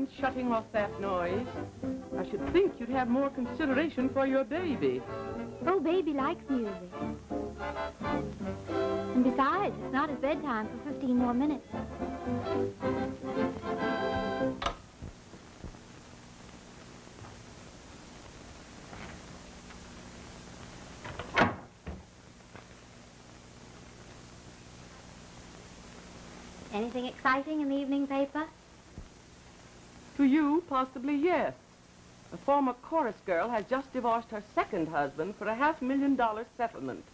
mind shutting off that noise? I should think you'd have more consideration for your baby. Oh, baby likes music. And besides, it's not his bedtime for 15 more minutes. Anything exciting in the evening paper? To you, possibly, yes. A former chorus girl has just divorced her second husband for a $500,000 settlement.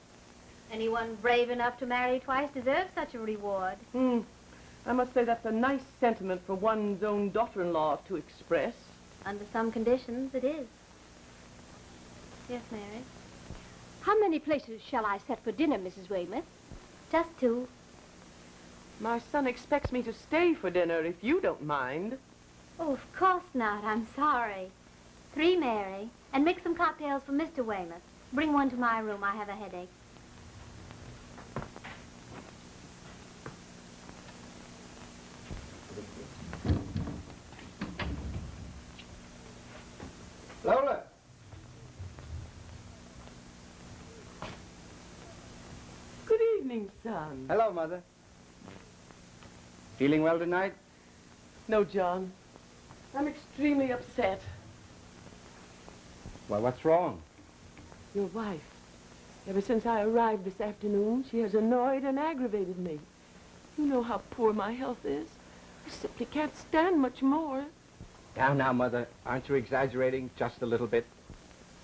Anyone brave enough to marry twice deserves such a reward. I must say that's a nice sentiment for one's own daughter-in-law to express. Under some conditions, it is. Yes, Mary? How many places shall I set for dinner, Mrs. Weymouth? Just 2. My son expects me to stay for dinner, if you don't mind. Oh, of course not. I'm sorry. 3, Mary. And mix some cocktails for Mr. Weymouth. Bring one to my room. I have a headache. Lola! Good evening, son. Hello, Mother. Feeling well tonight? No, John. I'm extremely upset. Well, what's wrong? Your wife. Ever since I arrived this afternoon, she has annoyed and aggravated me. You know how poor my health is. I simply can't stand much more. Now, Mother. Aren't you exaggerating just a little bit?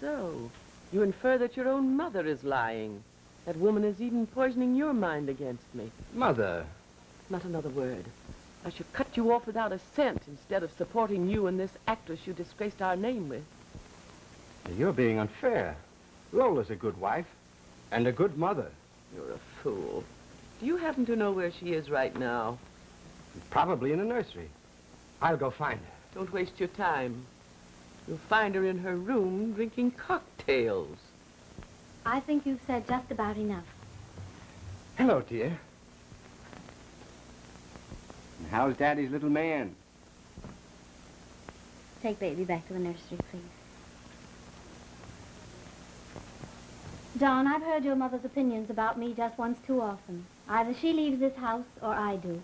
So, you infer that your own mother is lying. That woman is even poisoning your mind against me. Mother. Not another word. I should cut you off without a cent instead of supporting you and this actress you disgraced our name with. You're being unfair. Lola's a good wife and a good mother. You're a fool. Do you happen to know where she is right now? Probably in the nursery. I'll go find her. Don't waste your time. You'll find her in her room drinking cocktails. I think you've said just about enough. Hello, dear. And how's Daddy's little man? Take baby back to the nursery, please. John, I've heard your mother's opinions about me just once too often. Either she leaves this house or I do.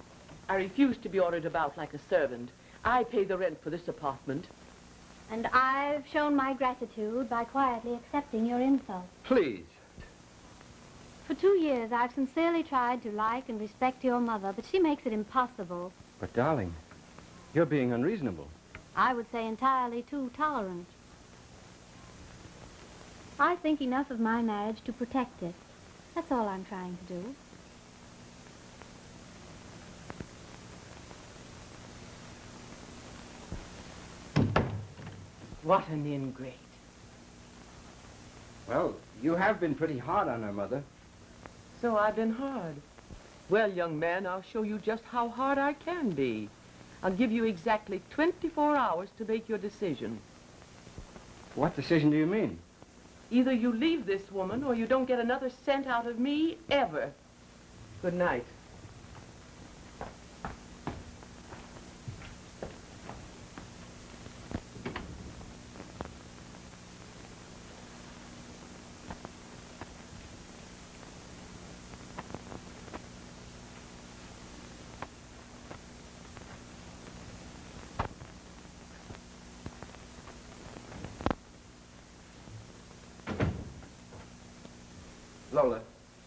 I refuse to be ordered about like a servant. I pay the rent for this apartment. And I've shown my gratitude by quietly accepting your insult. Please. For 2 years, I've sincerely tried to like and respect your mother, but she makes it impossible. But, darling, you're being unreasonable. I would say entirely too tolerant. I think enough of my marriage to protect it. That's all I'm trying to do. What an ingrate. Well, you have been pretty hard on her, Mother. So I've been hard. Well, young man, I'll show you just how hard I can be. I'll give you exactly 24 hours to make your decision. What decision do you mean? Either you leave this woman or you don't get another cent out of me, ever. Good night. Lola,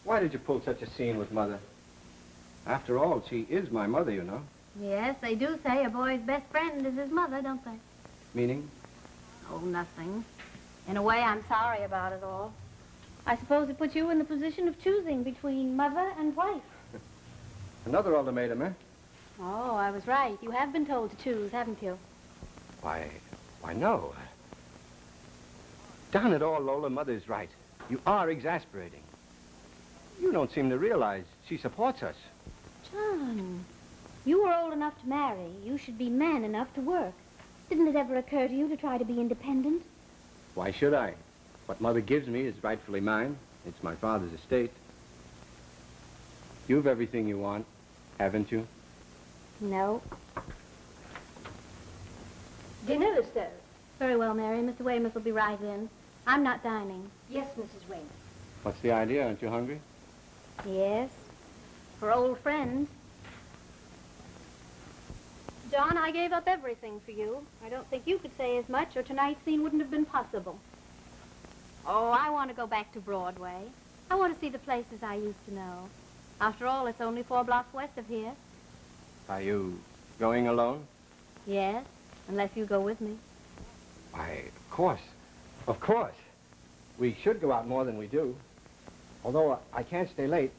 why did you pull such a scene with Mother? After all, she is my mother, you know. Yes, they do say a boy's best friend is his mother, don't they? Meaning? Oh, nothing. In a way, I'm sorry about it all. I suppose it puts you in the position of choosing between mother and wife. Another ultimatum, eh? Oh, I was right. You have been told to choose, haven't you? Why no. Darn it all, Lola, Mother's right. You are exasperating. You don't seem to realize she supports us. John, you were old enough to marry. You should be man enough to work. Didn't it ever occur to you to try to be independent? Why should I? What Mother gives me is rightfully mine. It's my father's estate. You've everything you want, haven't you? No. Dinner is served. Very well, Mary. Mr. Weymouth will be right in. I'm not dining. Yes, Mrs. Weymouth. What's the idea? Aren't you hungry? Yes. For old friends. John, I gave up everything for you. I don't think you could say as much, or tonight's scene wouldn't have been possible. Oh, I want to go back to Broadway. I want to see the places I used to know. After all, it's only 4 blocks west of here. Are you going alone? Yes, unless you go with me. Why, of course. Of course. We should go out more than we do. Although I can't stay late.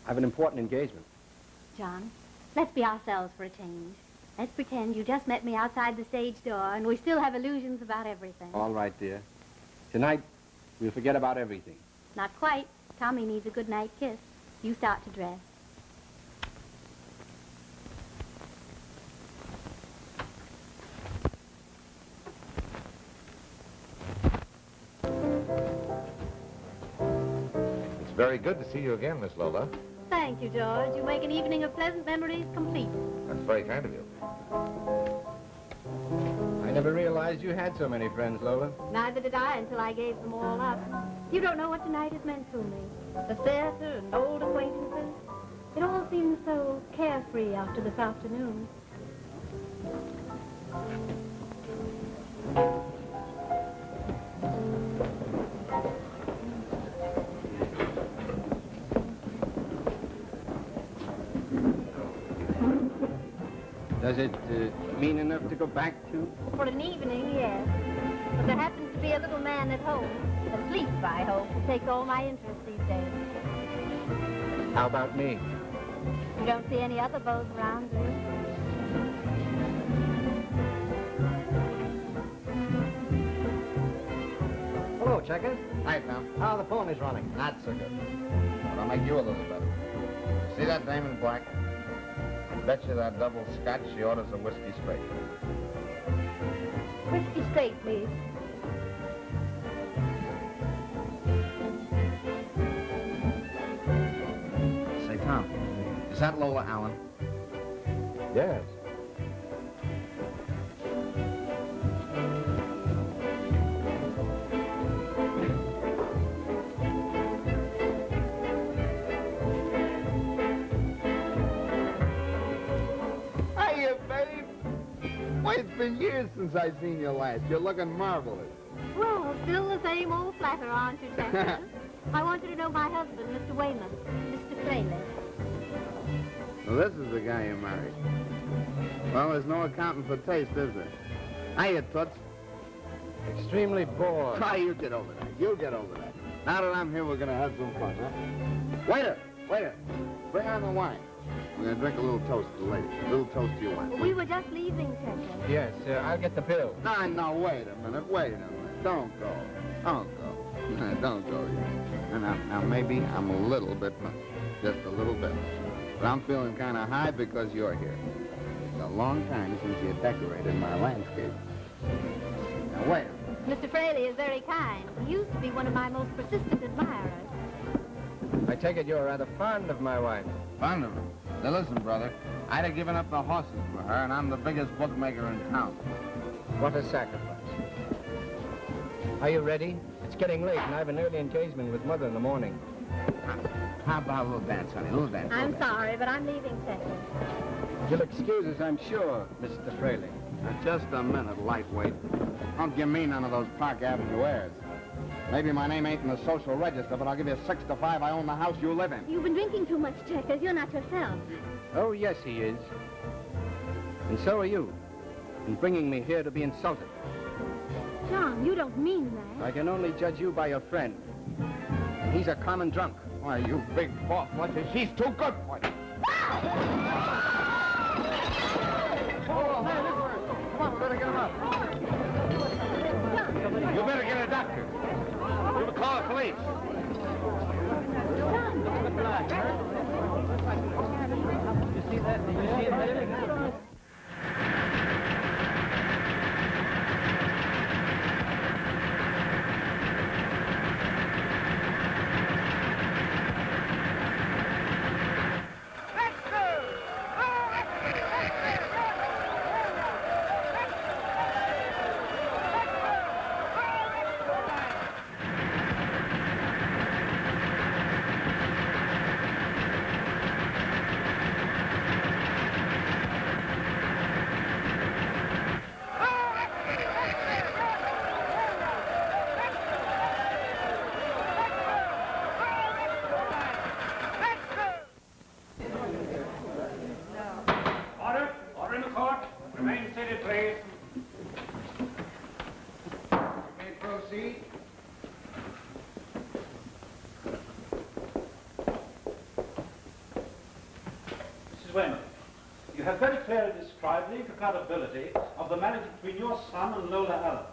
I have an important engagement. John, let's be ourselves for a change. Let's pretend you just met me outside the stage door, and we still have illusions about everything. All right, dear. Tonight, we'll forget about everything. Not quite. Tommy needs a good night kiss. You start to dress. It's very good to see you again, Miss Lola. Thank you, George. You make an evening of pleasant memories complete. That's very kind of you. I never realized you had so many friends, Lola. Neither did I until I gave them all up. You don't know what tonight has meant to me. The theater and old acquaintances. It all seems so carefree after this afternoon. Does it mean enough to go back to? For an evening, yes. But there happens to be a little man at home, asleep, I hope, who takes all my interest these days. How about me? You don't see any other beaux around, do you? Hello, Checkers. Hi, Tom. How are the ponies running? Not so good. But I'll make you a little better. See that dame in black? I bet you that double scotch she orders a whiskey straight. Whiskey straight, please. Say, Tom, is that Lola Allen? Yes. Hiya, babe. Why, it's been years since I seen you last. You're looking marvelous. Well, still the same old flatter, aren't you, Chester? I want you to know my husband, Mr. Weymouth, Mr. Fraley. Well, this is the guy you married. Well, there's no accounting for taste, is there? Hiya, Toots. Extremely bored. Try, you get over that. You get over that. Now that I'm here, we're going to have some fun, huh? Waiter, waiter, bring on the wine. We're going to drink a little toast to the lady. A little toast to your wife. We were just leaving, Chester. Yes, I'll get the bill. No, wait a minute, wait a minute. Don't go. Don't go. Don't go yet. Now, maybe I'm a little bit punched. Just a little bit. But I'm feeling kind of high because you're here. It's a long time since you decorated my landscape. Now, wait a minute. Mr. Fraley is very kind. He used to be one of my most persistent admirers. I take it you're rather fond of my wife. Fond of her. Now, listen, brother. I'd have given up the horses for her, and I'm the biggest bookmaker in town. What a sacrifice. Are you ready? It's getting late, and I have an early engagement with Mother in the morning. How about a little dance, honey? A little dance. I'm sorry, but I'm leaving, Chester. You'll excuse us, I'm sure, Mr. Fraley. Now, just a minute, lightweight. Don't give me none of those Park Avenue airs. Maybe my name ain't in the social register, but I'll give you 6 to 5. I own the house you live in. You've been drinking too much, Checkers. You're not yourself. Oh, yes, he is. And so are you. In bringing me here to be insulted. John, you don't mean that. I can only judge you by your friend. He's a common drunk. Why, you big boss, what is she's too good for you. Oh, man, this hurts. Come on, we better get him up. You better get a doctor. You better call the police. You see that? Did you see it there? Remain seated, please. You may proceed. Mrs. Weymouth, you have very clearly described the incompatibility of the marriage between your son and Lola Allen.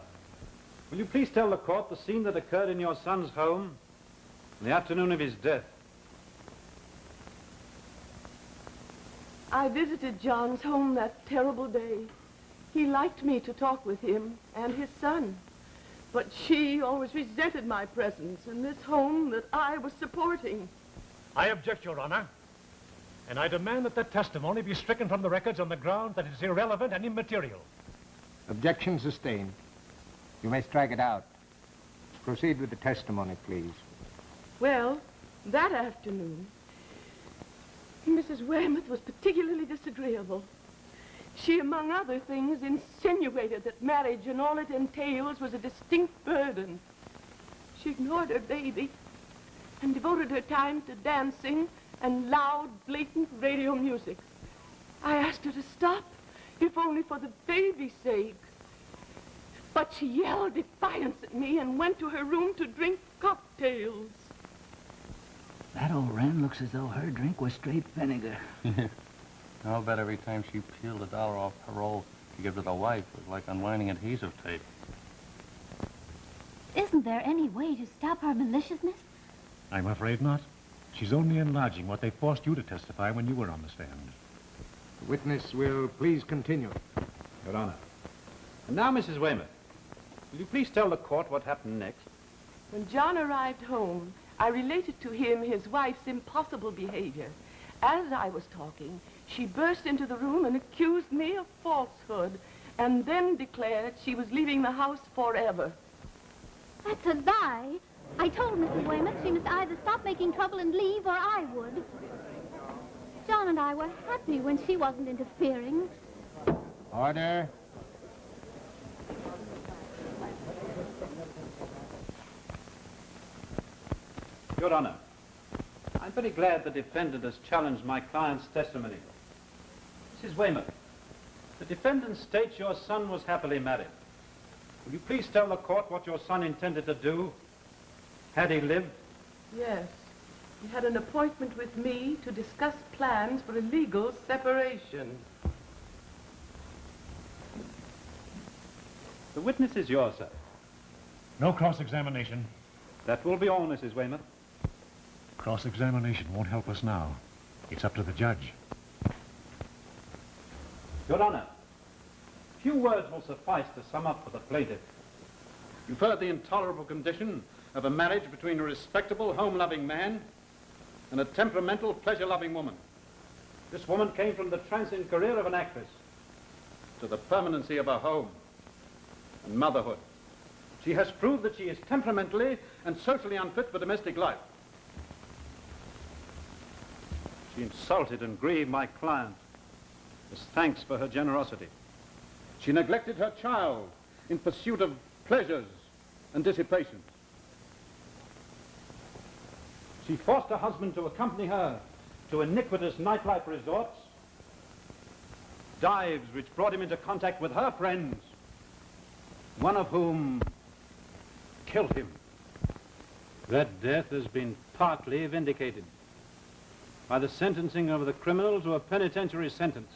Will you please tell the court the scene that occurred in your son's home on the afternoon of his death? I visited John's home that terrible day. He liked me to talk with him and his son. But she always resented my presence in this home that I was supporting. I object, Your Honor. And I demand that the testimony be stricken from the records on the ground that it is irrelevant and immaterial. Objection sustained. You may strike it out. Proceed with the testimony, please. Well, that afternoon, Mrs. Weymouth was particularly disagreeable. She, among other things, insinuated that marriage and all it entails was a distinct burden. She ignored her baby and devoted her time to dancing and loud, blatant radio music. I asked her to stop, if only for the baby's sake. But she yelled defiance at me and went to her room to drink cocktails. That old wren looks as though her drink was straight vinegar. I'll bet every time she peeled $1 off her roll to give to the wife was like unwinding adhesive tape. Isn't there any way to stop her maliciousness? I'm afraid not. She's only enlarging what they forced you to testify when you were on the stand. The witness will please continue. Your Honor. And now, Mrs. Weymouth, will you please tell the court what happened next? When John arrived home, I related to him his wife's impossible behavior. As I was talking, she burst into the room and accused me of falsehood, and then declared she was leaving the house forever. That's a lie. I told Mrs. Weymouth she must either stop making trouble and leave, or I would. John and I were happy when she wasn't interfering. Order. Your Honor, I'm very glad the defendant has challenged my client's testimony. Mrs. Weymouth, the defendant states your son was happily married. Will you please tell the court what your son intended to do had he lived? Yes. He had an appointment with me to discuss plans for a legal separation. The witness is yours, sir. No cross-examination. That will be all, Mrs. Weymouth. Cross-examination won't help us now. It's up to the judge. Your Honor, few words will suffice to sum up for the plaintiff. You've heard the intolerable condition of a marriage between a respectable, home-loving man and a temperamental, pleasure-loving woman. This woman came from the transient career of an actress to the permanency of a home and motherhood. She has proved that she is temperamentally and socially unfit for domestic life. She insulted and grieved my client as thanks for her generosity. She neglected her child in pursuit of pleasures and dissipations. She forced her husband to accompany her to iniquitous nightlife resorts, dives which brought him into contact with her friends, one of whom killed him. That death has been partly vindicated by the sentencing of the criminal to a penitentiary sentence.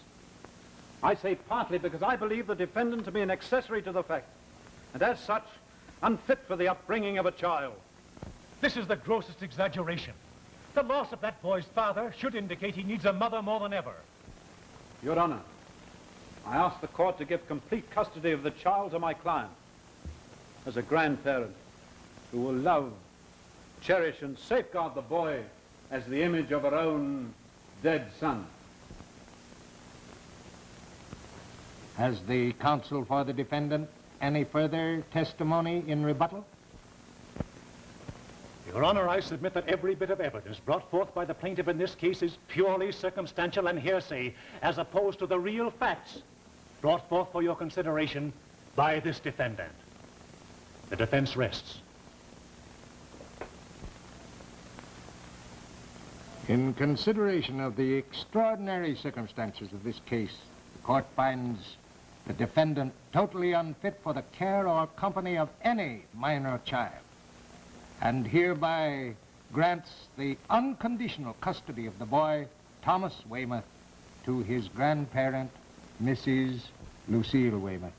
I say partly because I believe the defendant to be an accessory to the fact, and as such, unfit for the upbringing of a child. This is the grossest exaggeration. The loss of that boy's father should indicate he needs a mother more than ever. Your Honor, I ask the court to give complete custody of the child to my client as a grandparent who will love, cherish, and safeguard the boy as the image of her own dead son. Has the counsel for the defendant any further testimony in rebuttal? Your Honor, I submit that every bit of evidence brought forth by the plaintiff in this case is purely circumstantial and hearsay, as opposed to the real facts brought forth for your consideration by this defendant. The defense rests. In consideration of the extraordinary circumstances of this case, the court finds the defendant totally unfit for the care or company of any minor child, and hereby grants the unconditional custody of the boy, Thomas Weymouth, to his grandparent, Mrs. Lucille Weymouth.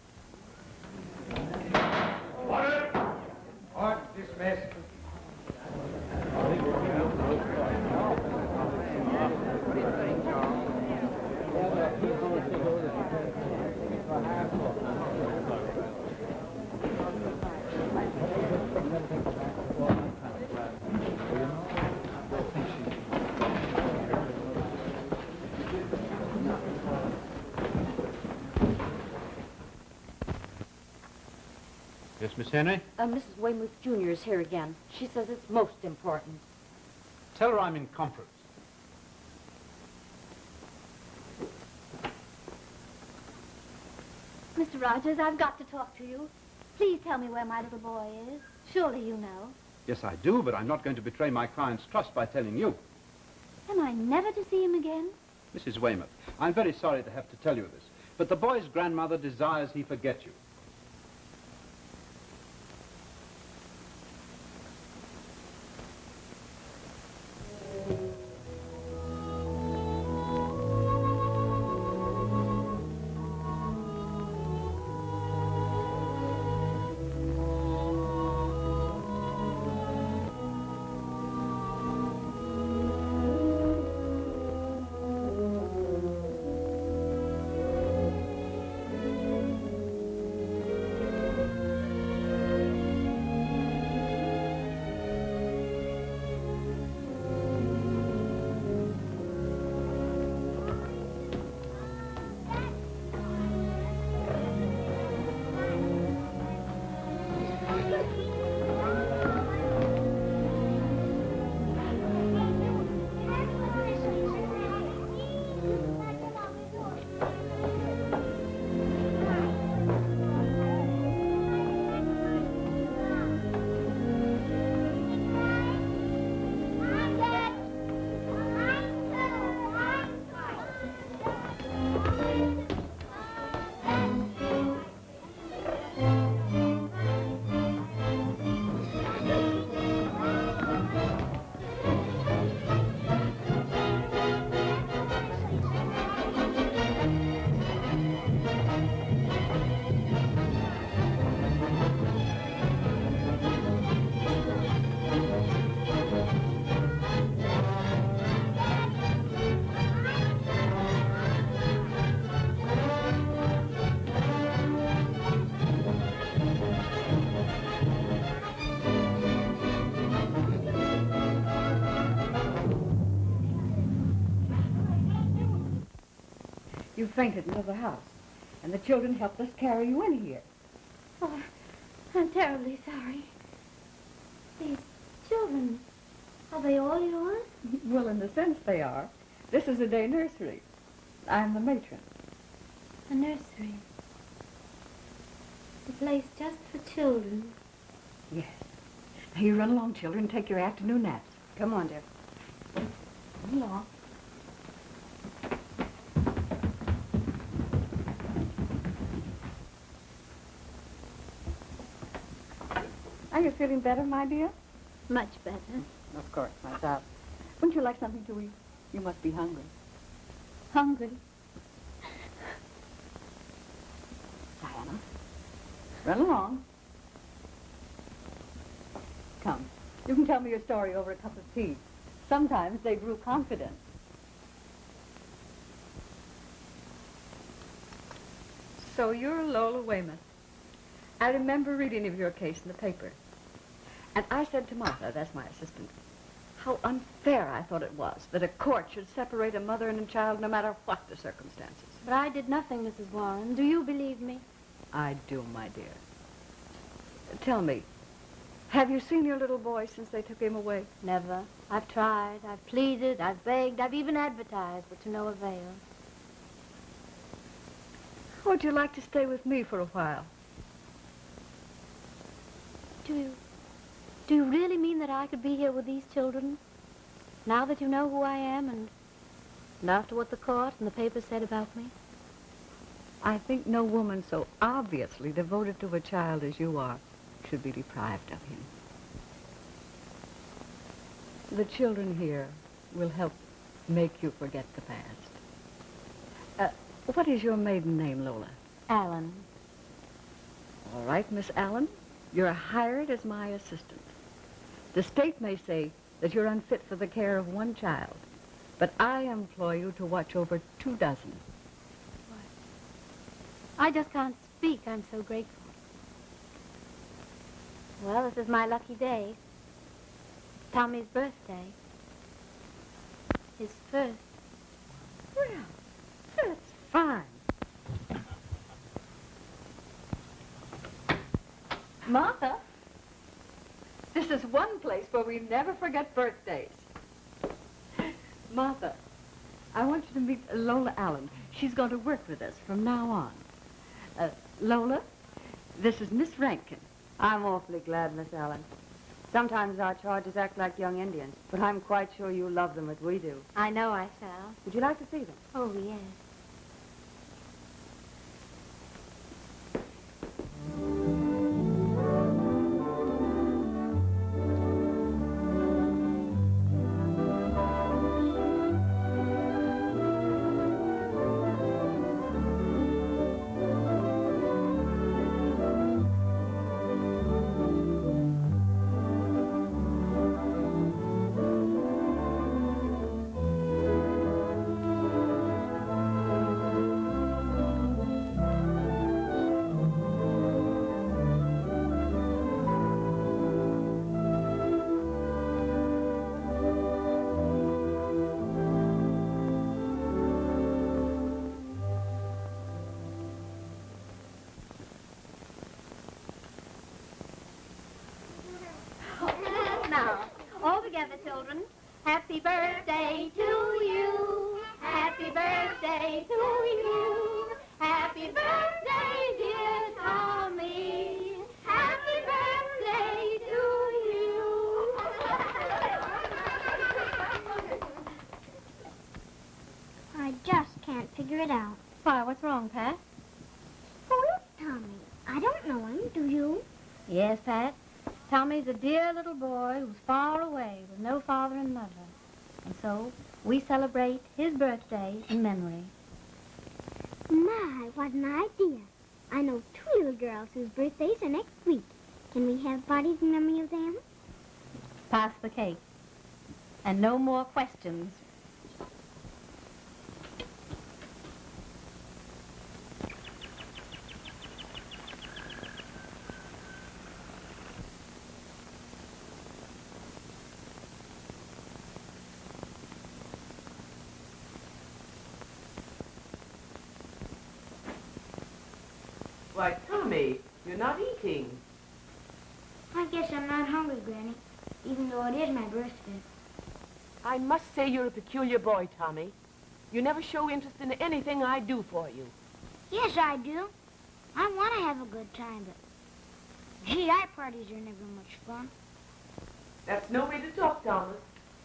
Order! Order dismissed. Yes, Miss Henry? Mrs. Weymouth Jr. is here again. She says it's most important. Tell her I'm in conference. Mr. Rogers, I've got to talk to you. Please tell me where my little boy is. Surely you know. Yes, I do, but I'm not going to betray my client's trust by telling you. Am I never to see him again? Mrs. Weymouth, I'm very sorry to have to tell you this, but the boy's grandmother desires he forget you. You fainted in the house, and the children helped us carry you in here. Oh, I'm terribly sorry. These children, are they all yours? Well, in a sense they are. This is a day nursery. I'm the matron. A nursery. A place just for children. Yes. Now you run along, children, and take your afternoon naps. Come on, dear. Come along. Are you feeling better, my dear? Much better. Of course, my child. Wouldn't you like something to eat? You must be hungry. Hungry? Diana, run along. Come, you can tell me your story over a cup of tea. Sometimes they grew confident. So you're Lola Weymouth. I remember reading of your case in the paper. And I said to Martha, that's my assistant, how unfair I thought it was that a court should separate a mother and a child no matter what the circumstances. But I did nothing, Mrs. Warren. Do you believe me? I do, my dear. Tell me, have you seen your little boy since they took him away? Never. I've tried, I've pleaded, I've begged, I've even advertised, but to no avail. Would you like to stay with me for a while? Do you really mean that I could be here with these children? Now that you know who I am and after what the court and the paper said about me? I think no woman so obviously devoted to a child as you are should be deprived of him. The children here will help make you forget the past. What is your maiden name, Lola? Allen. All right, Miss Allen, you're hired as my assistant. The state may say that you're unfit for the care of one child, but I employ you to watch over 24. I just can't speak. I'm so grateful. Well, this is my lucky day. Tommy's birthday. His first. Well, that's fine. Martha, this is one place where we never forget birthdays. Martha, I want you to meet Lola Allen. She's going to work with us from now on. Lola, this is Miss Rankin. I'm awfully glad, Miss Allen. Sometimes our charges act like young Indians, but I'm quite sure you love them as we do. I know I shall. Would you like to see them? Oh, yes. Children, happy birthday to you. Happy birthday to you. Happy birthday, dear Tommy. Happy birthday to you. I just can't figure it out. Why, what's wrong, Pat? Who is Tommy? I don't know him, do you? Yes, Pat. Tommy's a dear little boy who's far away with no father and mother. And so we celebrate his birthday in memory. My, what an idea. I know 2 little girls whose birthdays are next week. Can we have parties in memory of them? Pass the cake. And no more questions. Why, Tommy, you're not eating. I guess I'm not hungry, Granny, even though it is my birthday. I must say you're a peculiar boy, Tommy. You never show interest in anything I do for you. Yes, I do. I want to have a good time, but GI parties are never much fun. That's no way to talk, Thomas.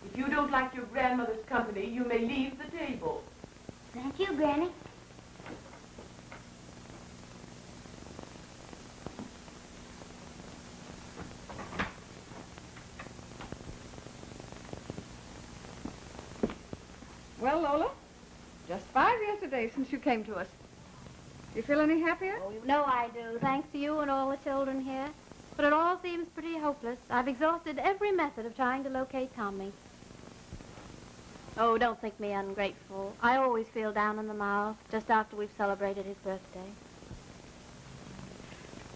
If you don't like your grandmother's company, you may leave the table. Thank you, Granny. Well, Lola, just 5 yesterday since you came to us. You feel any happier? Oh, you know I do, thanks to you and all the children here. But it all seems pretty hopeless. I've exhausted every method of trying to locate Tommy. Oh, don't think me ungrateful. I always feel down in the mouth just after we've celebrated his birthday.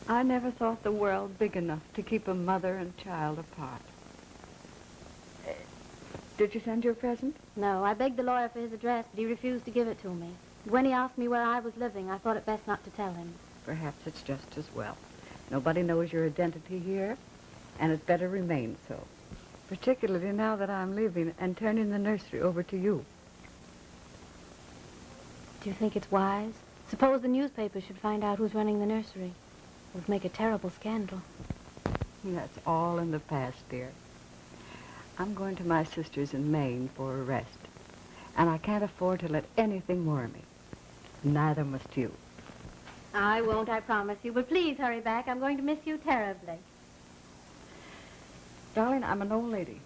I never thought the world big enough to keep a mother and child apart. Did you send your present? No, I begged the lawyer for his address, but he refused to give it to me. When he asked me where I was living, I thought it best not to tell him. Perhaps it's just as well. Nobody knows your identity here, and it better remain so. Particularly now that I'm leaving and turning the nursery over to you. Do you think it's wise? Suppose the newspaper should find out who's running the nursery. It would make a terrible scandal. That's all in the past, dear. I'm going to my sister's in Maine for a rest, and I can't afford to let anything worry me. Neither must you. I won't, I promise you. But please hurry back. I'm going to miss you terribly. Darling, I'm an old lady,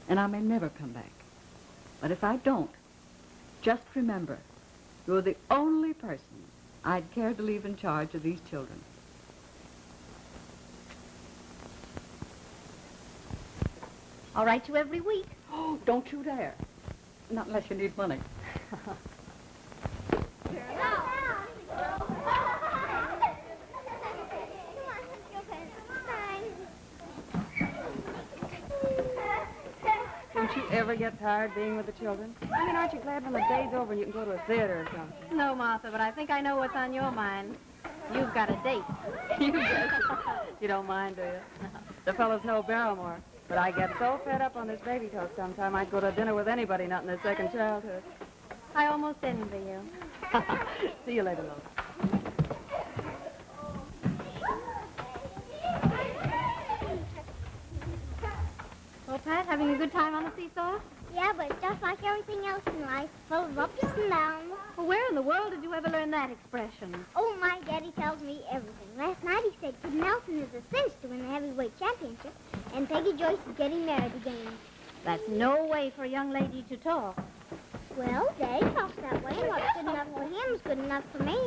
and I may never come back. But if I don't, just remember, you're the only person I'd care to leave in charge of these children. I'll write you every week. Oh, don't you dare. Not unless you need money. Don't you ever get tired being with the children? I mean, aren't you glad when the day's over and you can go to a theater or something? No, Martha, but I think I know what's on your mind. You've got a date. You don't mind, do you? The fellows know Barrymore. But I get so fed up on this baby talk sometime I'd go to dinner with anybody not in their second childhood. I almost envy you. See you later, Lola. Well, Pat, having a good time on the seesaw? Yeah, but just like everything else in life, full of ups and downs. Well, where in the world did you ever learn that expression? Oh, my daddy tells me everything. Last night he said Kid Nelson is a cinch to win the heavyweight championship, and Peggy Joyce is getting married again. That's no way for a young lady to talk. Well, Daddy talks that way, and what's good enough for him is good enough for me.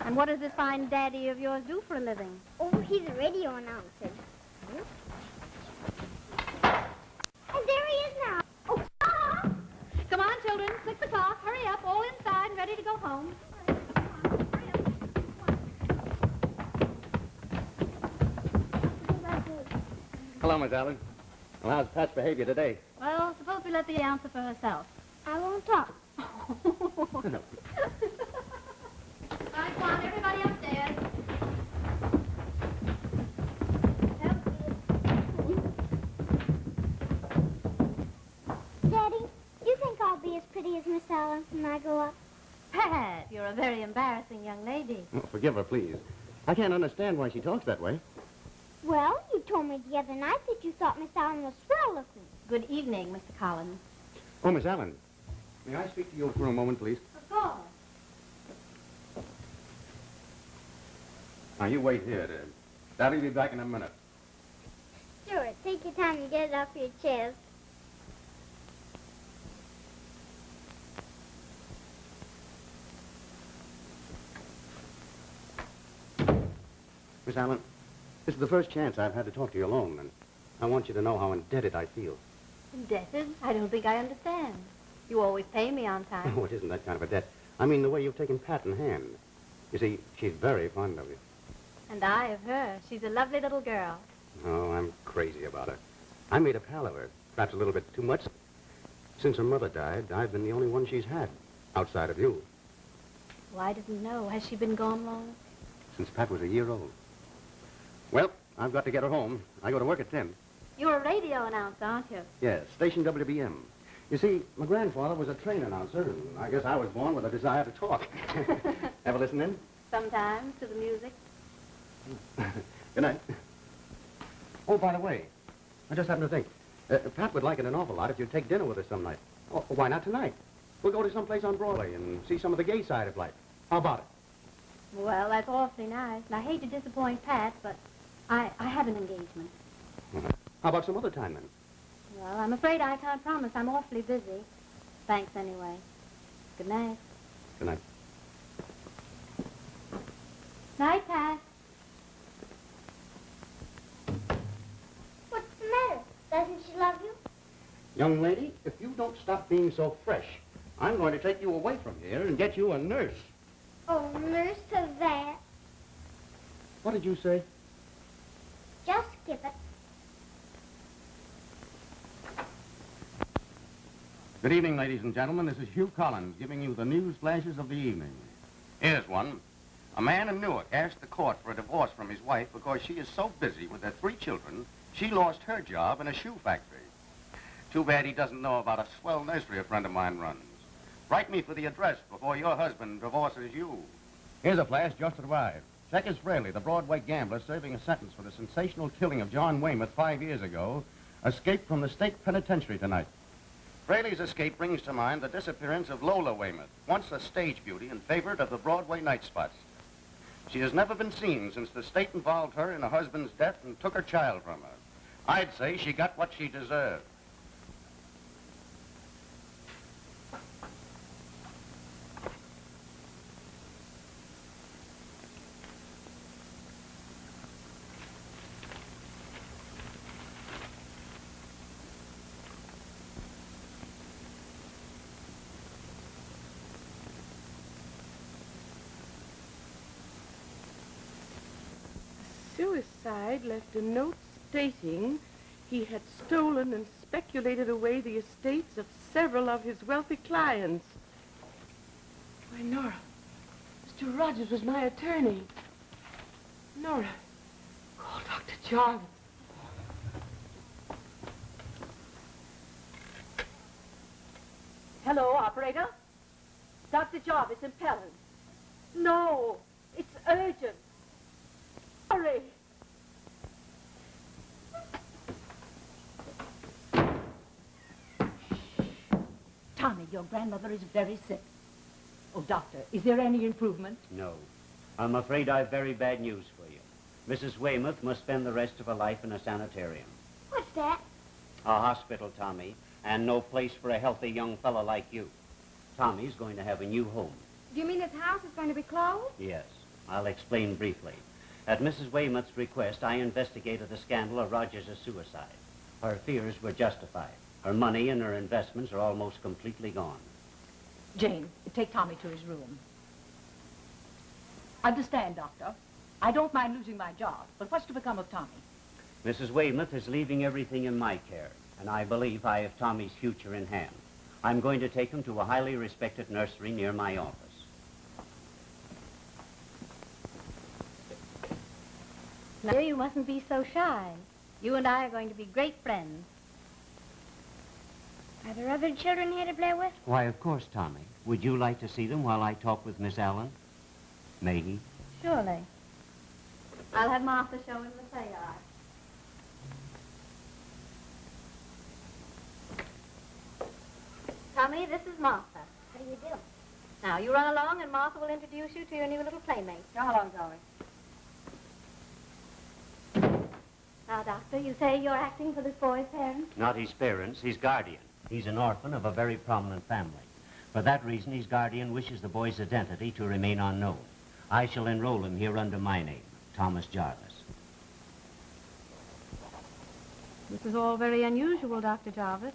And what does this fine daddy of yours do for a living? Oh, he's a radio announcer. And there he is now. Oh, Come on, children. 6 o'clock. Hurry up. All inside and ready to go home. Hello, Miss Allen. Well, how's Pat's behavior today? Well, suppose we let the answer for herself. I won't talk. All right, come on, everybody upstairs. Daddy, do you think I'll be as pretty as Miss Allen when I grow up? Pat, you're a very embarrassing young lady. Oh, forgive her, please. I can't understand why she talks that way. Well, you told me the other night that you thought Miss Allen was swell looking. Good evening, Mr. Collins. Oh, Miss Allen, may I speak to you for a moment, please? Of course. Now, you wait here, Dad. Daddy'll be back in a minute. Sure, take your time and get it off your chest. Miss Allen, this is the first chance I've had to talk to you alone, and I want you to know how indebted I feel. Indebted? I don't think I understand. You always pay me on time. Oh, it isn't that kind of a debt. I mean the way you've taken Pat in hand. You see, she's very fond of you. And I of her. She's a lovely little girl. Oh, I'm crazy about her. I made a pal of her, perhaps a little bit too much. Since her mother died, I've been the only one she's had, outside of you. Well, I didn't know. Has she been gone long? Since Pat was a year old. Well, I've got to get her home. I go to work at 10. You're a radio announcer, aren't you? Yes, station WBM. You see, my grandfather was a train announcer, and I guess I was born with a desire to talk. Ever listen in? Sometimes, to the music. Good night. Oh, by the way, I just happened to think. Pat would like it an awful lot if you'd take dinner with us some night. Oh, why not tonight? We'll go to some place on Broadway and see some of the gay side of life. How about it? Well, that's awfully nice. And I hate to disappoint Pat, but I have an engagement. How about some other time, then? Well, I'm afraid I can't promise. I'm awfully busy. Thanks anyway. Good night. Good night. Night, Pat. What's the matter? Doesn't she love you? Young lady, if you don't stop being so fresh, I'm going to take you away from here and get you a nurse. Oh, nurse to that. What did you say? Just skip it. Good evening, ladies and gentlemen. This is Hugh Collins giving you the news flashes of the evening. Here's one. A man in Newark asked the court for a divorce from his wife because she is so busy with their 3 children, she lost her job in a shoe factory. Too bad he doesn't know about a swell nursery a friend of mine runs. Write me for the address before your husband divorces you. Here's a flash just arrived. Checkers Fraley, the Broadway gambler serving a sentence for the sensational killing of John Weymouth 5 years ago, escaped from the state penitentiary tonight. Fraley's escape brings to mind the disappearance of Lola Weymouth, once a stage beauty and favorite of the Broadway night spots. She has never been seen since the state involved her in her husband's death and took her child from her. I'd say she got what she deserved. Suicide left a note stating he had stolen and speculated away the estates of several of his wealthy clients. Why, Nora, Mr. Rogers was my attorney. Nora, call Dr. Jarvis. Hello, operator. Dr. Jarvis in Pelham. No, it's urgent. Hurry. Tommy, your grandmother is very sick. Oh, doctor, is there any improvement? No. I'm afraid I've very bad news for you. Mrs. Weymouth must spend the rest of her life in a sanitarium. What's that? A hospital, Tommy, and no place for a healthy young fellow like you. Tommy's going to have a new home. Do you mean his house is going to be closed? Yes. I'll explain briefly. At Mrs. Weymouth's request, I investigated the scandal of Rogers' suicide. Her fears were justified. Her money and her investments are almost completely gone. Jane, take Tommy to his room. Understand, Doctor. I don't mind losing my job, but what's to become of Tommy? Mrs. Weymouth is leaving everything in my care, and I believe I have Tommy's future in hand. I'm going to take him to a highly respected nursery near my office. Now, you mustn't be so shy. You and I are going to be great friends. Are there other children here to play with? Why, of course, Tommy. Would you like to see them while I talk with Miss Allen? Maggie? Surely. I'll have Martha show him the play yard. Tommy, this is Martha. How do you do? Now, you run along and Martha will introduce you to your new little playmate. Go along, Zoe. Now, Doctor, you say you're acting for this boy's parents? Not his parents, his guardian. He's an orphan of a very prominent family. For that reason, his guardian wishes the boy's identity to remain unknown. I shall enroll him here under my name, Thomas Jarvis. This is all very unusual, Dr. Jarvis.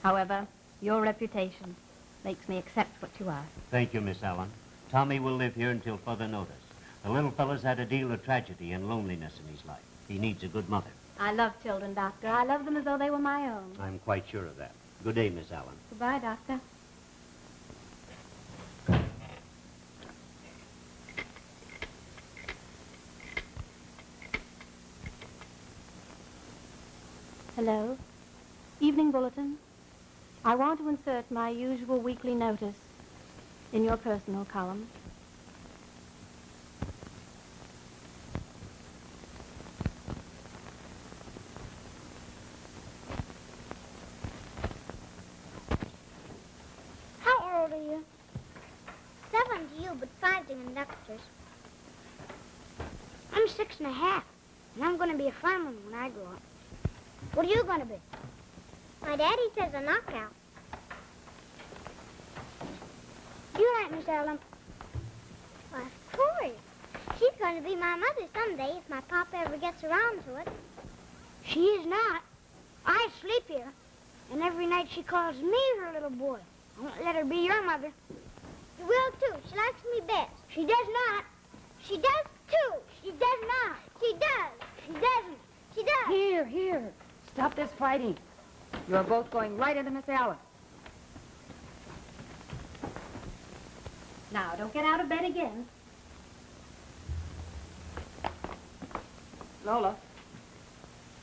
However, your reputation makes me accept what you are. Thank you, Miss Allen. Tommy will live here until further notice. The little fellow's had a deal of tragedy and loneliness in his life. He needs a good mother. I love children, Doctor. I love them as though they were my own. I'm quite sure of that. Good day, Miss Allen. Goodbye, Doctor. Hello. Evening bulletin. I want to insert my usual weekly notice in your personal column. How old are you? 7 to you, but 5 to conductors. I'm 6 and a half, and I'm going to be a fireman when I grow up. What are you going to be? My daddy says a knockout. You're right, Miss Allen. Why, of course. She's going to be my mother someday if my papa ever gets around to it. She is not. I sleep here, and every night she calls me her little boy. I won't let her be your mother. You will, too. She likes me best. She does not. She does, too. She does not. She does. She doesn't. She does. Here. Stop this fighting. You're both going right into Miss Allen. Now, don't get out of bed again. Lola,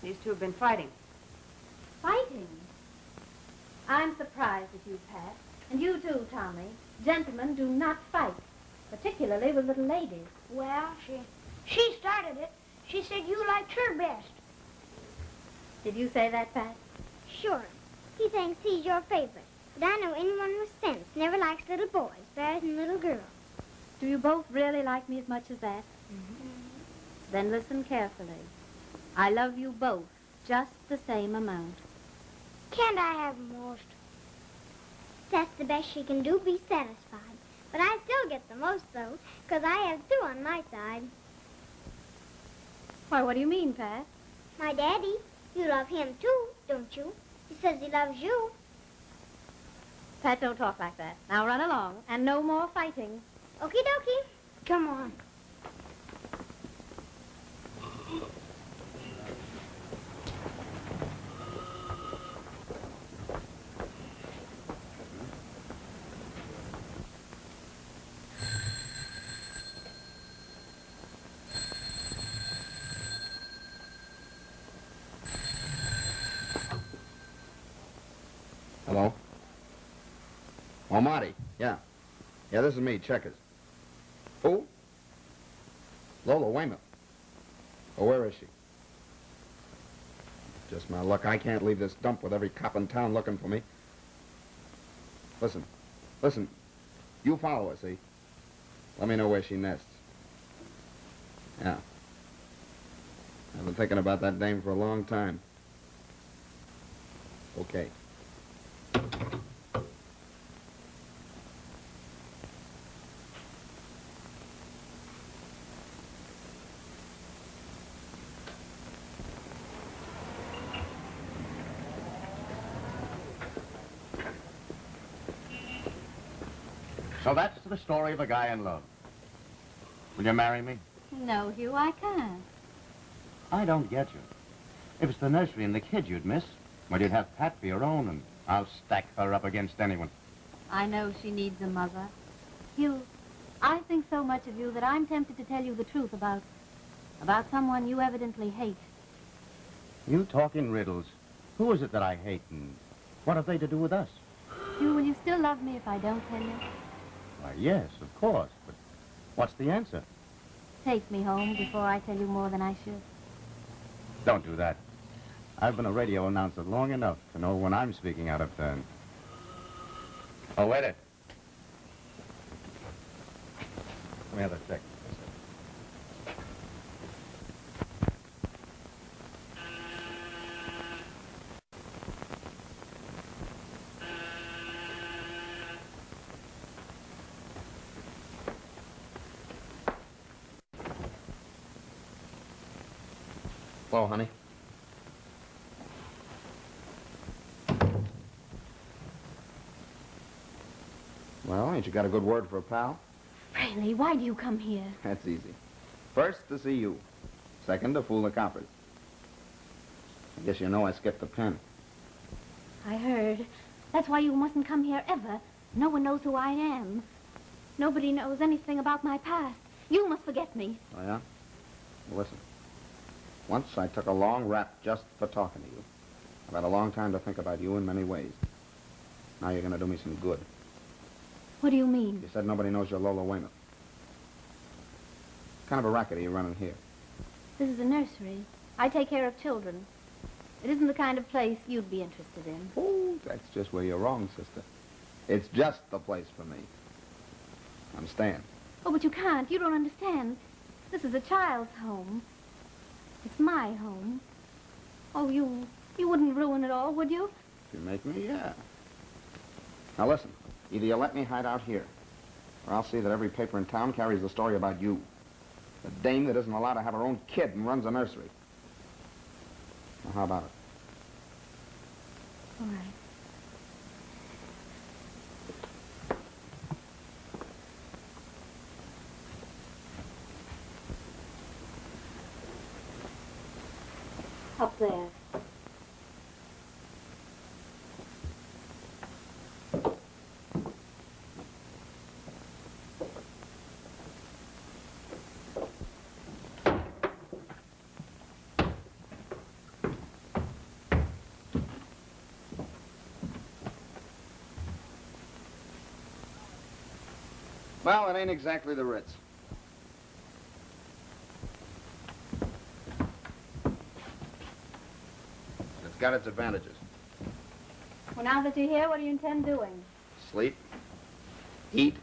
these two have been fighting. Fighting? I'm surprised at you, Pat. And you too, Tommy. Gentlemen do not fight, particularly with little ladies. Well, she started it. She said you liked her best. Did you say that, Pat? Sure. He thinks he's your favorite. But I know anyone with sense never likes little boys better than little girls. Do you both really like me as much as that? Then listen carefully. I love you both just the same amount. Can't I have most? That's the best she can do, be satisfied. But I still get the most, though, because I have two on my side. Why, what do you mean, Pat? My daddy. You love him, too, don't you? He says he loves you. Pat, don't talk like that. Now run along, and no more fighting. Okie dokie. Come on. Hello? Oh, Marty. Yeah. Yeah, this is me, Checkers. Who? Lola Weymouth. Oh, where is she? Just my luck. I can't leave this dump with every cop in town looking for me. Listen. Listen. You follow her, see? Let me know where she nests. Yeah. I've been thinking about that dame for a long time. Okay. So that's the story of a guy in love. Will you marry me? No, Hugh, I can't. I don't get you. If it's the nursery and the kid you'd miss, well, you'd have Pat for your own, and I'll stack her up against anyone. I know she needs a mother. Hugh, I think so much of you that I'm tempted to tell you the truth about someone you evidently hate. You talk in riddles. Who is it that I hate, and what have they to do with us? Hugh, will you still love me if I don't tell you? Why, yes, of course, but what's the answer? Take me home before I tell you more than I should. Don't do that. I've been a radio announcer long enough to know when I'm speaking out of turn. Oh, wait it. Let me have a sec. Hello, honey. Well, ain't you got a good word for a pal? Fraley, why do you come here? That's easy. First, to see you. Second, to fool the coppers. I guess you know I skipped the pen. I heard. That's why you mustn't come here ever. No one knows who I am. Nobody knows anything about my past. You must forget me. Oh, yeah? Well, listen. Once I took a long rap just for talking to you. I've had a long time to think about you in many ways. Now you're going to do me some good. What do you mean? You said nobody knows you're Lola Weymouth. What kind of a racket are you running here? This is a nursery. I take care of children. It isn't the kind of place you'd be interested in. Oh, that's just where you're wrong, sister. It's just the place for me. Understand? Oh, but you can't. You don't understand. This is a child's home. It's my home. Oh, you wouldn't ruin it all, would you? If you make me, yeah. Now listen, either you let me hide out here, or I'll see that every paper in town carries the story about you. The dame that isn't allowed to have her own kid and runs a nursery. Now, how about it? All right. Up there. Well, it ain't exactly the Ritz. It's got its advantages. Well, now that you're here, what do you intend doing? Sleep, eat,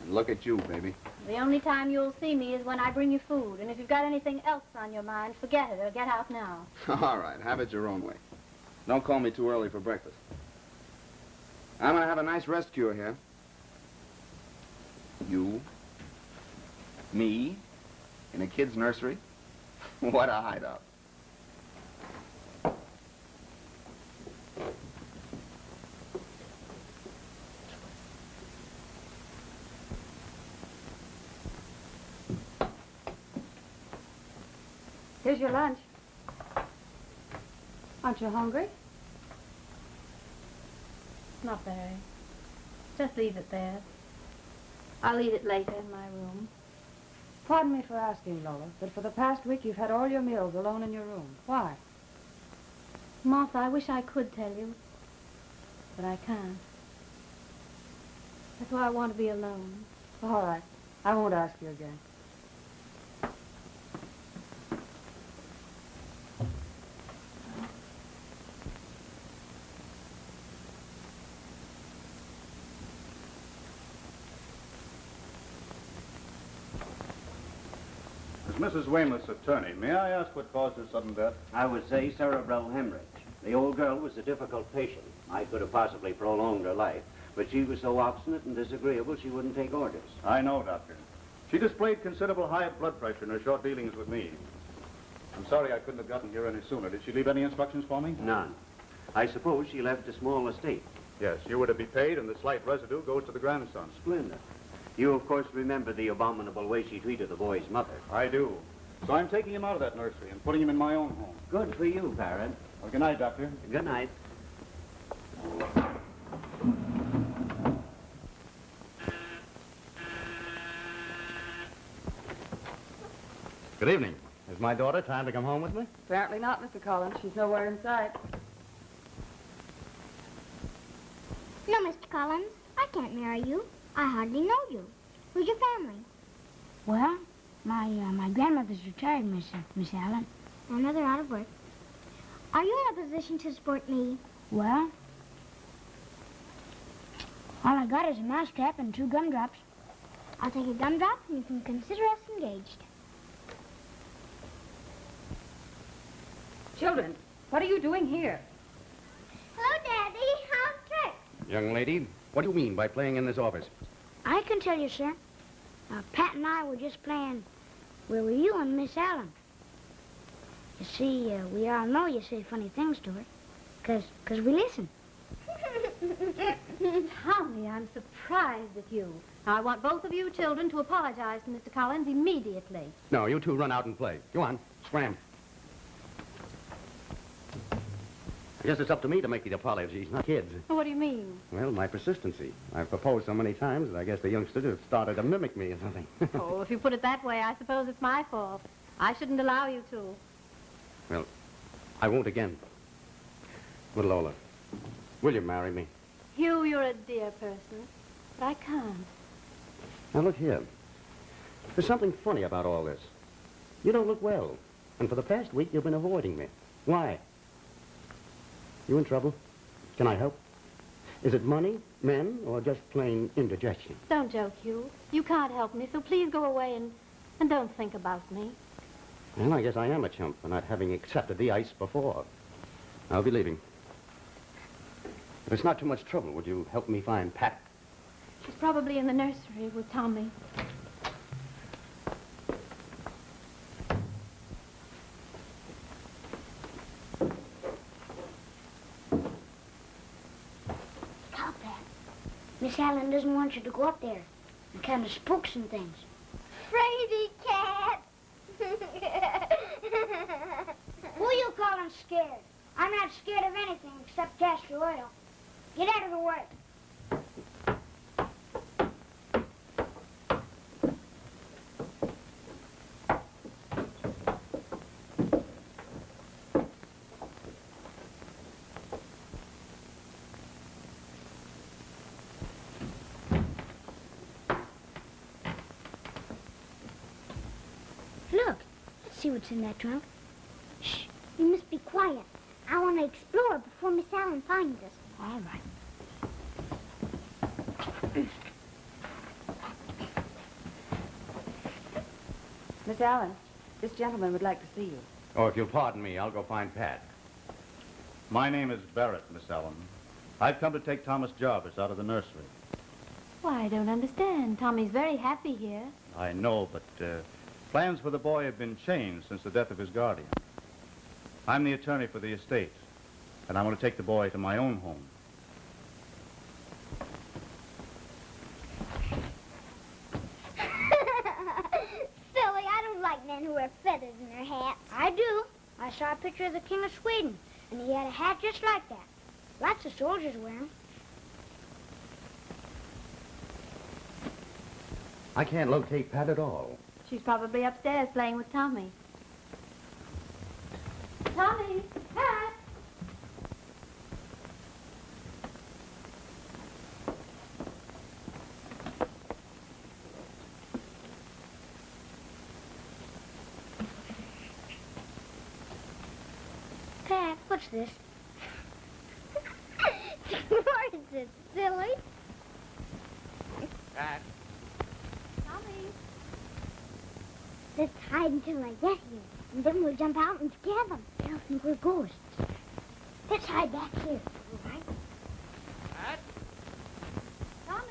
Look at you, baby. The only time you'll see me is when I bring you food. And if you've got anything else on your mind, forget it or get out now. All right, have it your own way. Don't call me too early for breakfast. I'm gonna have a nice rest cure here. You, me, in a kid's nursery? What a hideout. Here's your lunch. Aren't you hungry? Not very. Just leave it there. I'll eat it later in my room. Pardon me for asking, Lola, but for the past week you've had all your meals alone in your room. Why? Martha, I wish I could tell you, but I can't. That's why I want to be alone. All right. I won't ask you again. Mrs. Weymouth's attorney, may I ask what caused her sudden death? I would say cerebral hemorrhage. The old girl was a difficult patient. I could have possibly prolonged her life, but she was so obstinate and disagreeable she wouldn't take orders. I know, Doctor. She displayed considerable high blood pressure in her short dealings with me. I'm sorry I couldn't have gotten here any sooner. Did she leave any instructions for me? None. I suppose she left a small estate. Yes, you were to be paid, and the slight residue goes to the grandson. Splendid. You, of course, remember the abominable way she treated the boy's mother. I do. So I'm taking him out of that nursery and putting him in my own home. Good for you, Barrett. Well, good night, Doctor. Good night. Good evening. Is my daughter time to come home with me? Apparently not, Mr. Collins. She's nowhere in sight. No, Mr. Collins, I can't marry you. I hardly know you. Who's your family? Well, my grandmother's retired, Miss Allen. My mother out of work. Are you in a position to support me? Well, all I got is a mousetrap and 2 gumdrops. I'll take a gumdrop and you can consider us engaged. Children, what are you doing here? Hello, Daddy. How's church? Young lady, what do you mean by playing in this office? I can tell you, sir. Pat and I were just playing, where were you and Miss Allen? You see, we all know you say funny things to her, 'cause we listen. Tommy, I'm surprised at you. Now, I want both of you children to apologize to Mr. Collins immediately. No, you two run out and play. Go on, scram. I guess it's up to me to make the apologies, not kids. What do you mean? Well, my persistency. I've proposed so many times that I guess the youngsters have started to mimic me or something. Oh, if you put it that way, I suppose it's my fault. I shouldn't allow you to. Well, I won't again. But Lola, will you marry me? Hugh, you're a dear person, but I can't. Now, look here. There's something funny about all this. You don't look well. And for the past week, you've been avoiding me. Why? You in trouble? Can I help? Is it money, men, or just plain indigestion? Don't joke, Hugh. You can't help me, so please go away and don't think about me. Well, I guess I am a chump for not having accepted the ice before. I'll be leaving. If it's not too much trouble, would you help me find Pat? She's probably in the nursery with Tommy. Miss Allen doesn't want you to go up there and kind of spooks and things. Fraidy cat! Who you calling scared? I'm not scared of anything except castor oil. Get out of the way. Look, let's see what's in that trunk. Shh, you must be quiet. I want to explore before Miss Allen finds us. All right. Miss Allen, this gentleman would like to see you. Oh, if you'll pardon me, I'll go find Pat. My name is Barrett, Miss Allen. I've come to take Thomas Jarvis out of the nursery. Why, I don't understand. Tommy's very happy here. I know, but plans for the boy have been changed since the death of his guardian. I'm the attorney for the estate, and I want to take the boy to my own home. Silly, I don't like men who wear feathers in their hats. I do. I saw a picture of the King of Sweden, and he had a hat just like that. Lots of soldiers wear them. I can't locate Pat at all. She's probably upstairs playing with Tommy. Tommy! Pat! Pat, what's this? What is it, silly? Pat. Tommy! Let's hide until I get here, and then we'll jump out and scare them. They'll think we're ghosts. Let's hide back here, all right? Pat? Tommy!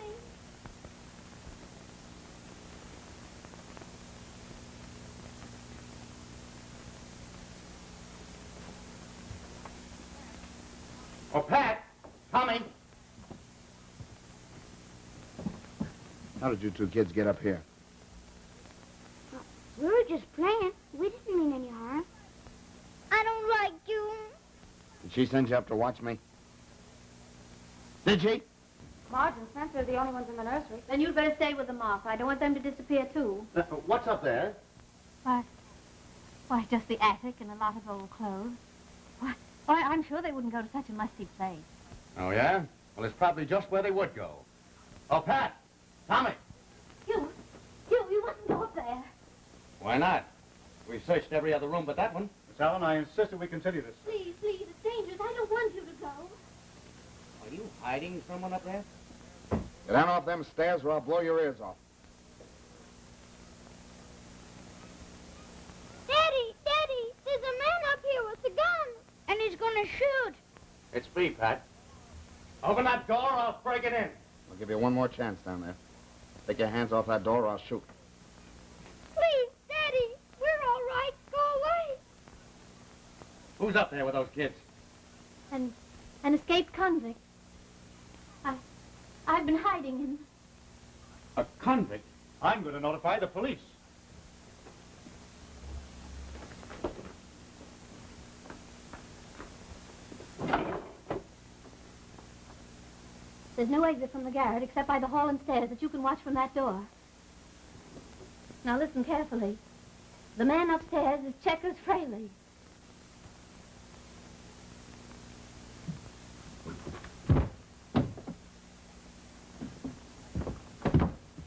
Oh, Pat! Tommy! How did you two kids get up here? We were just playing. We didn't mean any harm. I don't like you. Did she send you up to watch me? Did she? Marge and Spencer are the only ones in the nursery. Then you'd better stay with them, Martha. I don't want them to disappear, too. What's up there? Why, just the attic and a lot of old clothes. Why, I'm sure they wouldn't go to such a musty place. Oh, yeah? Well, it's probably just where they would go. Oh, Pat! Tommy! You mustn't go up there. Why not? We've searched every other room but that one. Miss Allen, I insist that we continue this. Please, it's dangerous. I don't want you to go. Are you hiding someone up there? Get down off them stairs or I'll blow your ears off. Daddy, there's a man up here with a gun. And he's gonna shoot. It's me, Pat. Open that door or I'll break it in. I'll give you one more chance down there. Take your hands off that door or I'll shoot. Please, Daddy, we're all right. Go away. Who's up there with those kids? An escaped convict. I've been hiding him. A convict? I'm going to notify the police. There's no exit from the garret except by the hall and stairs that you can watch from that door. Now listen carefully. The man upstairs is Checkers Fraley.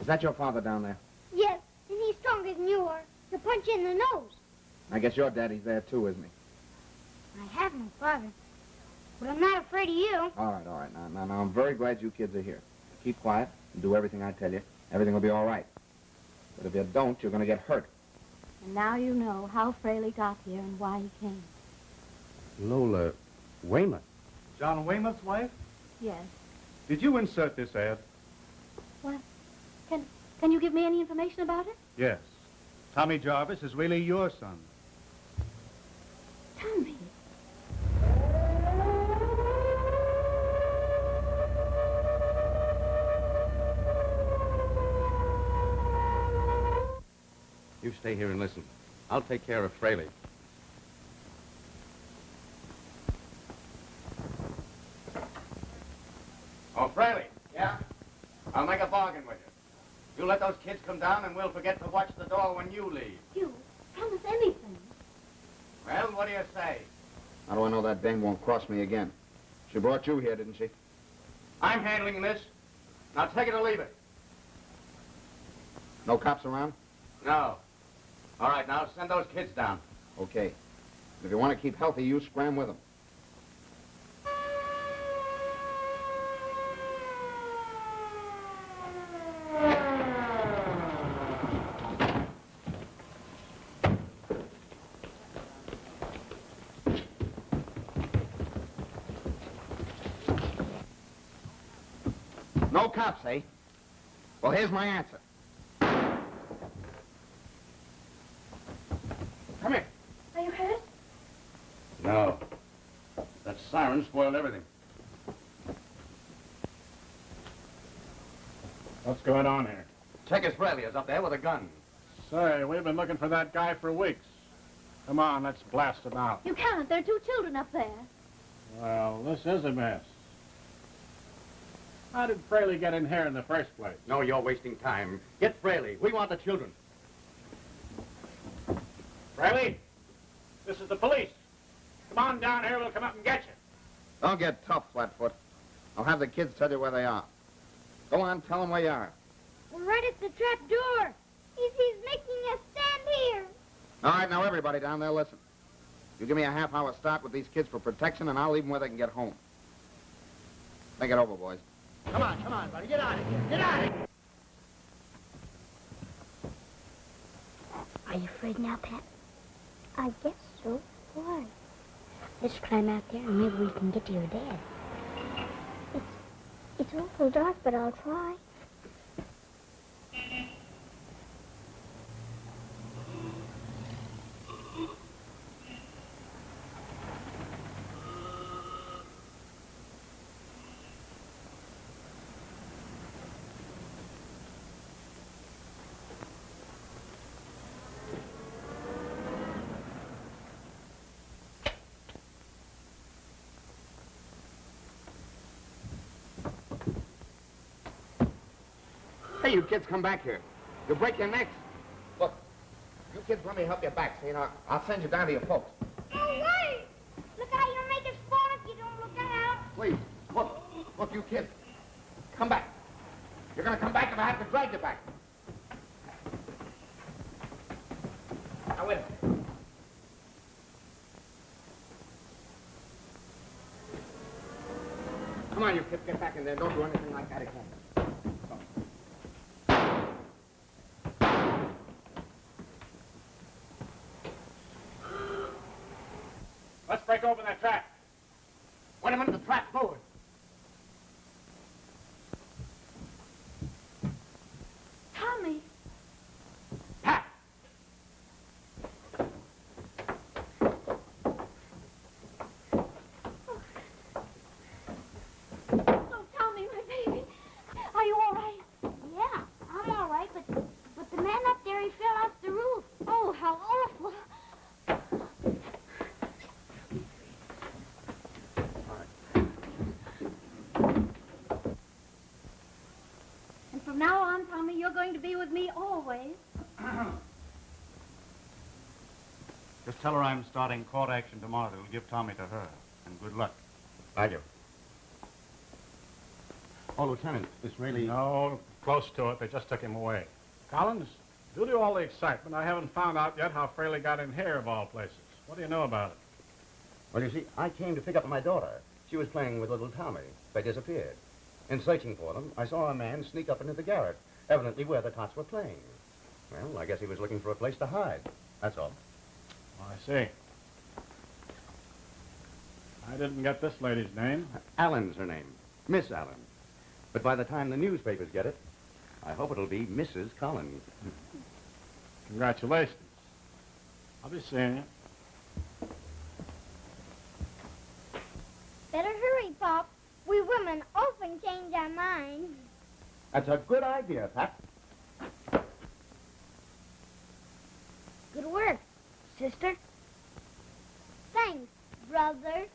Is that your father down there? Yes, and he's stronger than you are. To punch you in the nose. I guess your daddy's there too, isn't he? I have no father. But I'm not afraid of you. All right. Now, I'm very glad you kids are here. Keep quiet and do everything I tell you. Everything will be all right. But if you don't, you're going to get hurt. And now you know how Fraley got here and why he came. Lola Weymouth. John Weymouth's wife? Yes. Did you insert this ad? What? Can you give me any information about it? Yes. Tommy Jarvis is really your son. Tommy. You stay here and listen. I'll take care of Fraley. Oh, Fraley. Yeah? I'll make a bargain with you. You let those kids come down and we'll forget to watch the door when you leave. You promise anything. Well, what do you say? How do I know that dame won't cross me again? She brought you here, didn't she? I'm handling this. Now take it or leave it. No cops around? No. All right, now send those kids down. Okay. If you want to keep healthy, you scram with them. cops, eh? Well, here's my answer. Come here. Are you hurt? No. That siren spoiled everything. What's going on here? Checkers Fraley is up there with a gun. Say, we've been looking for that guy for weeks. Come on, let's blast him out. You can't. There are 2 children up there. Well, this is a mess. How did Fraley get in here in the first place? No, you're wasting time. Get Fraley. We want the children. Fraley, this is the police. Come on down here, we'll come up and get you. Don't get tough, Flatfoot. I'll have the kids tell you where they are. Go on, tell them where you are. We're right at the trap door. He's making us stand here. All right, now everybody down there, listen. You give me a half-hour start with these kids for protection, and I'll leave them where they can get home. Think it over, boys. Come on, buddy. Get out of here. Get out of here. Are you afraid now, Pat? I guess so. Why? Let's climb out there and maybe we can get to your dad. It's awful dark, but I'll try. Hey, you kids, come back here. You'll break your necks. Look, you kids let me help you back, so you know, I'll send you down to your folks. No way! Look how you'll make us fall if you don't look out. Please, look, you kids. Come back. You're gonna come back if I have to drag you back. Now, wait a minute. Come on, you kids, get back in there. Don't do anything like that again. Let's break open that trap. Wait a minute, the trap's forward. Tommy. Pat! Oh, Tommy, my baby. Are you all right? Yeah, I'm all right, but the man up there, he fell off the roof. Oh, how awful. And from now on, Tommy, you're going to be with me always. Just tell her I'm starting court action tomorrow. It'll give Tommy to her. And good luck. Thank you. Oh, Lieutenant, is really... No, close to it. They just took him away. Collins, due to all the excitement, I haven't found out yet how Fraley got in here, of all places. What do you know about it? Well, you see, I came to pick up my daughter. She was playing with little Tommy. They disappeared. In searching for them, I saw a man sneak up into the garret, evidently where the tots were playing. Well, I guess he was looking for a place to hide. That's all. Oh, I see. I didn't get this lady's name. Allen's her name. Miss Allen. But by the time the newspapers get it, I hope it'll be Mrs. Collins. Congratulations. I'll be seeing you. Better hurry, Pop. We women often change our minds. That's a good idea, Pat. Good work, sister. Thanks, brother.